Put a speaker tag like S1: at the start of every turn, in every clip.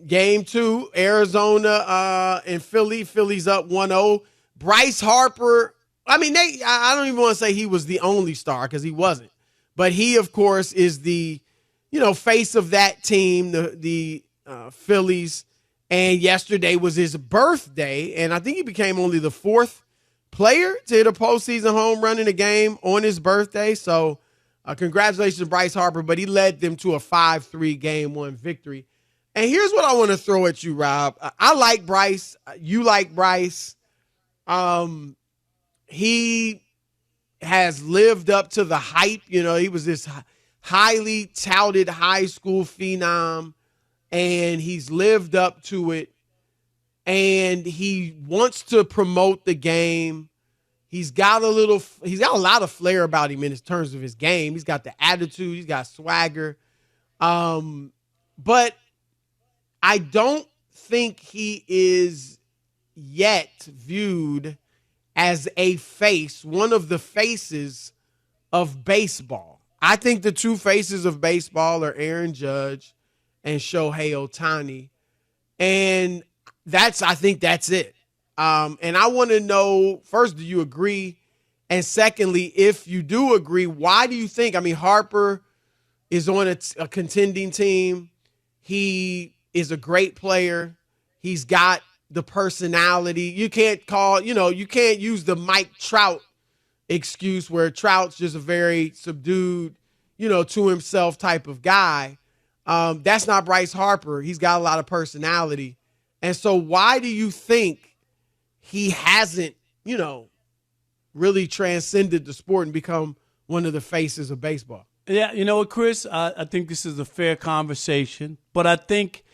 S1: game 2, Arizona and Philly. Philly's up 1-0. Bryce Harper, I mean, I don't even want to say he was the only star because he wasn't. But he, of course, is the, face of that team, the Phillies. And yesterday was his birthday, and I think he became only the 4th player to hit a postseason home run in a game on his birthday. So congratulations to Bryce Harper, but he led them to a 5-3 game 1 victory. And here's what I want to throw at you, Rob. I like Bryce. You like Bryce. He has lived up to the hype. He was this highly touted high school phenom, and he's lived up to it. And he wants to promote the game. He's got a lot of flair about him in terms of his game. He's got the attitude. He's got swagger. But I don't think he is yet viewed as a face, one of the faces of baseball. I think the two faces of baseball are Aaron Judge and Shohei Ohtani. And I think that's it. And I want to know, first, do you agree? And secondly, if you do agree, why do you think? I mean, Harper is on a contending team. He is a great player. He's got the personality. You can't use the Mike Trout excuse where Trout's just a very subdued, to himself type of guy. That's not Bryce Harper. He's got a lot of personality. And so why do you think he hasn't, really transcended the sport and become one of the faces of baseball?
S2: Yeah, you know what, Chris? I think this is a fair conversation, but I think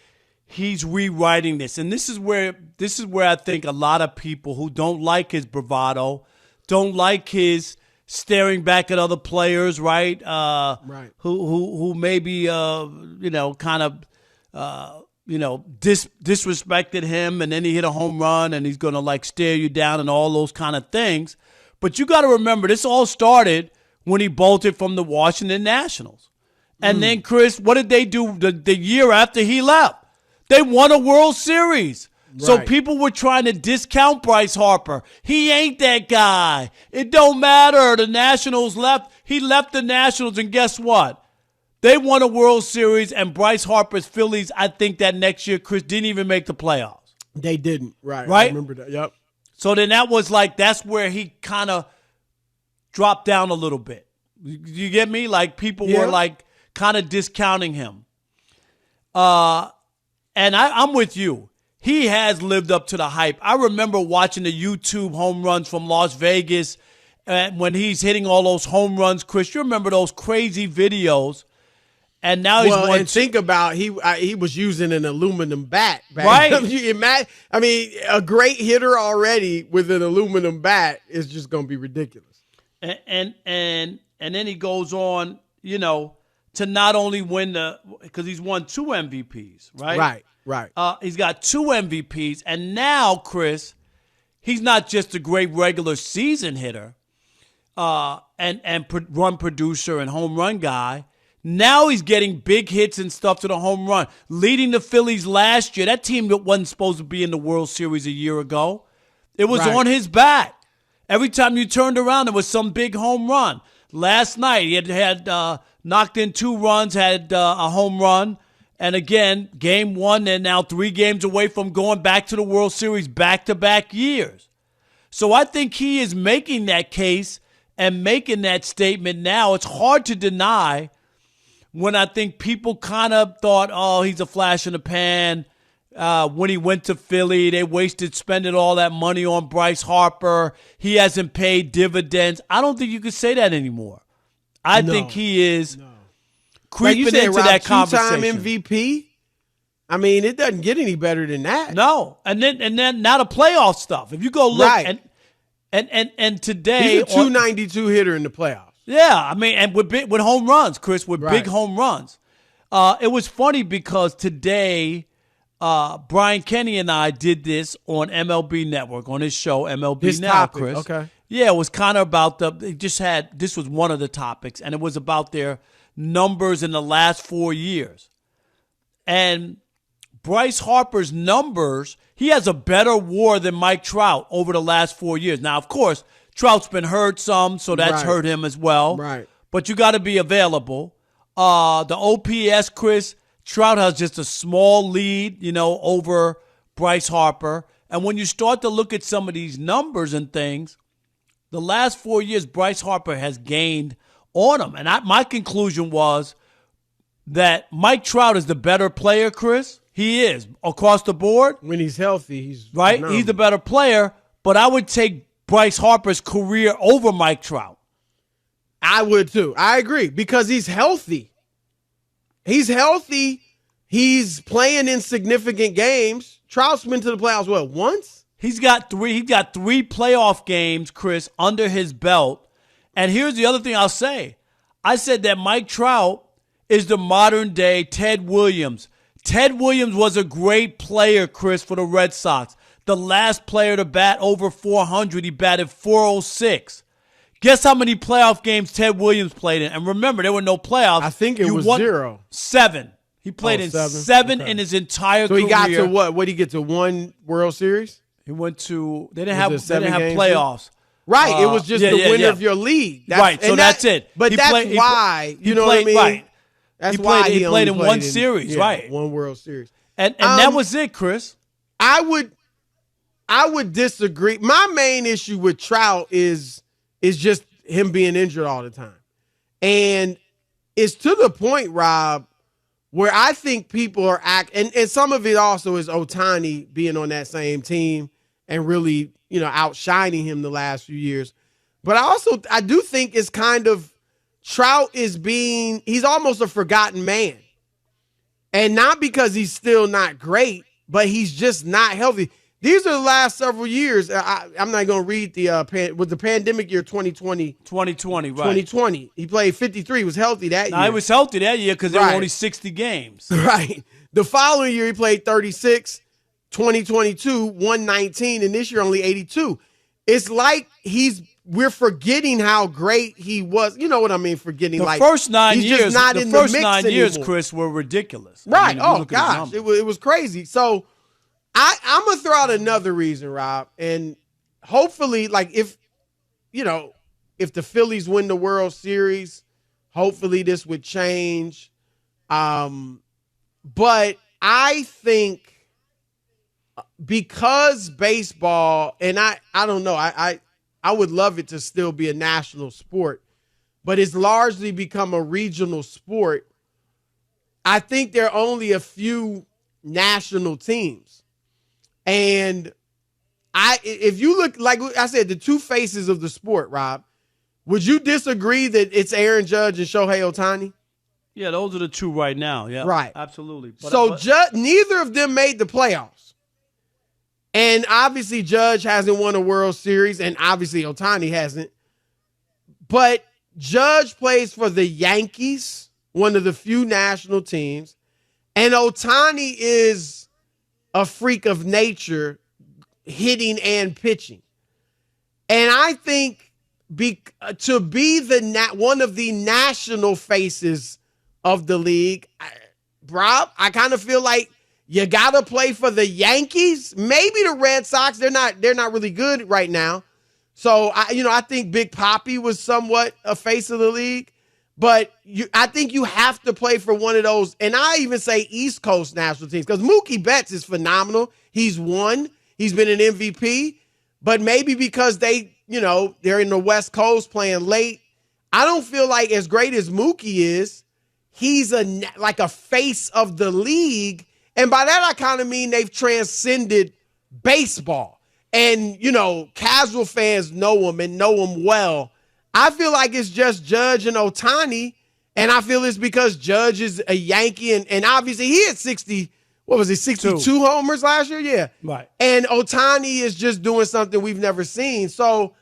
S2: he's rewriting this. And this is where I think a lot of people who don't like his bravado, don't like his staring back at other players, right?
S1: Right.
S2: Who maybe disrespected him, and then he hit a home run and he's going to stare you down and all those kind of things. But you got to remember, this all started when he bolted from the Washington Nationals. And then, Chris, what did they do the year after he left? They won a World Series. Right. So people were trying to discount Bryce Harper. He ain't that guy. It don't matter. The Nationals left. He left the Nationals, and guess what? They won a World Series, and Bryce Harper's Phillies, I think that next year, Chris, didn't even make the playoffs.
S1: They didn't. Right.
S2: Right?
S1: I remember that. Yep.
S2: So then that was that's where he kind of dropped down a little bit. You get me? People were kind of discounting him. And I'm with you. He has lived up to the hype. I remember watching the YouTube home runs from Las Vegas when he's hitting all those home runs. Chris, you remember those crazy videos? And now he's
S1: and think about he was using an aluminum bat.
S2: Right.
S1: You imagine, a great hitter already with an aluminum bat is just going to be ridiculous.
S2: And then he goes on, to not only win because he's won 2 MVPs, right?
S1: Right.
S2: He's got 2 MVPs, and now, Chris, he's not just a great regular season hitter, and run producer and home run guy. Now he's getting big hits and stuff to the home run, leading the Phillies last year. That team that wasn't supposed to be in the World Series a year ago, it was on his back. Every time you turned around, there was some big home run. Last night, he had knocked in 2 runs, had a home run. And again, game 1, they're now 3 games away from going back to the World Series back-to-back years. So I think he is making that case and making that statement now. It's hard to deny when I think people kind of thought, oh, he's a flash in the pan. When he went to Philly, they spending all that money on Bryce Harper. He hasn't paid dividends. I don't think you could say that anymore. I think he is creeping into that conversation.
S1: 2-time MVP? It doesn't get any better than that.
S2: No. And then now the playoff stuff. If you go look and today,
S1: he's a 292 hitter in the playoffs.
S2: Yeah, and with home runs, Chris, with big home runs. It was funny because today, Brian Kenny and I did this on MLB Network, on his show, MLB Now,
S1: topic,
S2: Chris.
S1: Okay.
S2: Yeah, it was kind of about this was one of the topics, and it was about their numbers in the last 4 years. And Bryce Harper's numbers, he has a better WAR than Mike Trout over the last 4 years. Now, of course, Trout's been hurt some, so that's hurt him as well.
S1: Right.
S2: But you got to be available. The OPS, Chris, Trout has just a small lead, over Bryce Harper. And when you start to look at some of these numbers and things, the last 4 years, Bryce Harper has gained on him. And my conclusion was that Mike Trout is the better player, Chris. He is, across the board.
S1: When he's healthy, he's
S2: right.
S1: phenomenal.
S2: He's the better player, but I would take Bryce Harper's career over Mike Trout.
S1: I would too. I agree because he's healthy. He's healthy. He's playing in significant games. Trout's been to the playoffs, once?
S2: He's got three playoff games, Chris, under his belt. And here's the other thing I'll say. I said that Mike Trout is the modern day Ted Williams. Ted Williams was a great player, Chris, for the Red Sox. The last player to bat over 400, he batted 406. Guess how many playoff games Ted Williams played in? And remember, there were no playoffs.
S1: I think it was 0.
S2: 7. He played in 7 in his entire career.
S1: So he got to what? What did he get to? 1 World Series?
S2: He went to – they didn't have playoffs.
S1: Right. It was just the winner of your league.
S2: That's it.
S1: But that's why, you know what I mean?
S2: Right.
S1: That's
S2: why
S1: he
S2: played in one series, right.
S1: 1 World Series.
S2: And that was it, Chris.
S1: I would disagree. My main issue with Trout is just him being injured all the time. And it's to the point, Rob, where I think people are and some of it also is Ohtani being on that same team and really, outshining him the last few years. But I do think it's kind of Trout he's almost a forgotten man. And not because he's still not great, but he's just not healthy. These are the last several years. I'm not going to read with the pandemic year 2020.
S2: 2020, right.
S1: 2020. He played 53. He was healthy that year.
S2: He was healthy that year because there were only 60 games.
S1: Right. The following year, he played 36. 2022, 119. And this year, only 82. It's like we're forgetting how great he was. You know what I mean? Forgetting
S2: the first 9
S1: he's
S2: years.
S1: Just not
S2: the
S1: in
S2: first
S1: the mix
S2: 9 years,
S1: anymore.
S2: Chris, were ridiculous.
S1: Right. Gosh, it was crazy. So I'm gonna throw out another reason, Rob, and hopefully, if the Phillies win the World Series, hopefully this would change. But I think because baseball, and I don't know, I would love it to still be a national sport, but it's largely become a regional sport. I think there are only a few national teams. And if you look, like I said, the two faces of the sport, Rob, would you disagree that it's Aaron Judge and Shohei Ohtani?
S2: Yeah, those are the two right now. Yeah,
S1: right.
S2: Absolutely.
S1: Neither of them made the playoffs. And obviously Judge hasn't won a World Series, and obviously Ohtani hasn't. But Judge plays for the Yankees, one of the few national teams, and Ohtani is a freak of nature, hitting and pitching. And I think to be one of the national faces of the league, Rob, I kind of feel like you got to play for the Yankees, maybe the Red Sox. They're not really good right now. So I think Big Papi was somewhat a face of the league. But I think you have to play for one of those, and I even say East Coast national teams, because Mookie Betts is phenomenal. He's won. He's been an MVP. But maybe because they're in the West Coast playing late, I don't feel like as great as Mookie is, he's like a face of the league. And by that, I kind of mean they've transcended baseball. And, casual fans know him and know him well. I feel like it's just Judge and Ohtani, and I feel it's because Judge is a Yankee, and obviously he had 62 homers last year? Yeah.
S2: Right.
S1: And Ohtani is just doing something we've never seen. So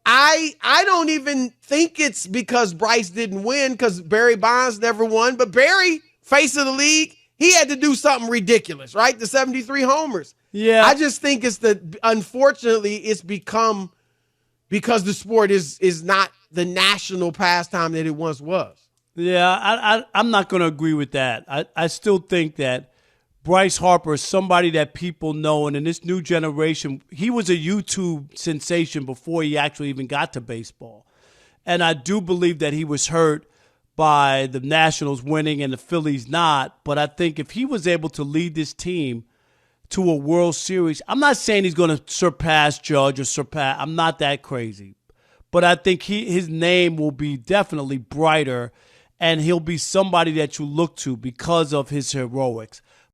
S1: I don't even think it's because Bryce didn't win, because Barry Bonds never won. But Barry, face of the league, he had to do something ridiculous, right? The 73 homers.
S2: Yeah.
S1: I just think unfortunately, it's become because the sport is not the national pastime that it once was.
S2: Yeah, I'm not going to agree with that. I still think that Bryce Harper is somebody that people know, and in this new generation, he was a YouTube sensation before he actually even got to baseball. And I do believe that he was hurt by the Nationals winning and the Phillies not. But I think if he was able to lead this team to a World Series, I'm not saying he's going to surpass Judge or surpass. I'm not that crazy. But I think his name will be definitely brighter, and he'll be somebody that you look to because of his heroics.